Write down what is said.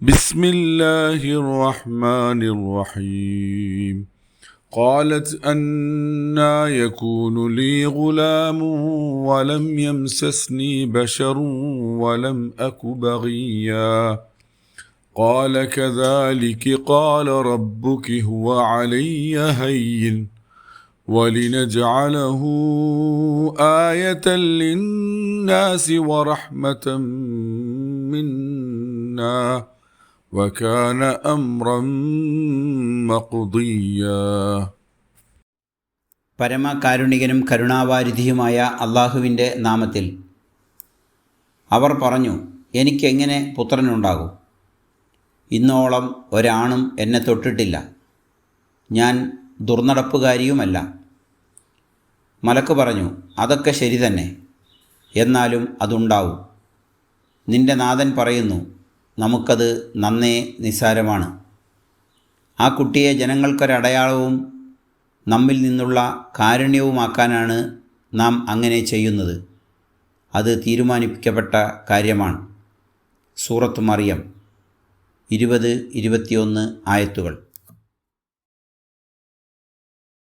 بسم الله الرحمن الرحيم قالت أنى يكون لي غلام ولم يمسسني بشر ولم أك بغيا قال كذلك قال ربك هو علي هين ولنجعله آية للناس ورحمة منا وكان أمرا مقضيا. പരമകാരുണികനും കരുണാവാരിധിയുമായ അള്ളാഹുവിൻ്റെ നാമത്തിൽ. അവർ പറഞ്ഞു, എനിക്കെങ്ങനെ പുത്രനുണ്ടാകും? ഇന്നോളം ഒരാണും എന്നെ തൊട്ടിട്ടില്ല. ഞാൻ ദുർനടപ്പുകാരിയുമല്ല. മലക്ക് പറഞ്ഞു, അതൊക്കെ ശരി തന്നെ, എന്നാലും അതുണ്ടാവും. നിന്റെ നാഥൻ പറയുന്നു, നമുക്കത് നന്നേ നിസ്സാരമാണ്. ആ കുട്ടിയെ ജനങ്ങൾക്കൊരടയാളവും നമ്മിൽ നിന്നുള്ള കാരുണ്യവുമാക്കാനാണ് നാം അങ്ങനെ ചെയ്യുന്നത്. അത് തീരുമാനിക്കപ്പെട്ട കാര്യമാണ്. സൂറത്ത് മറിയം 20-21 ആയത്തുകൾ.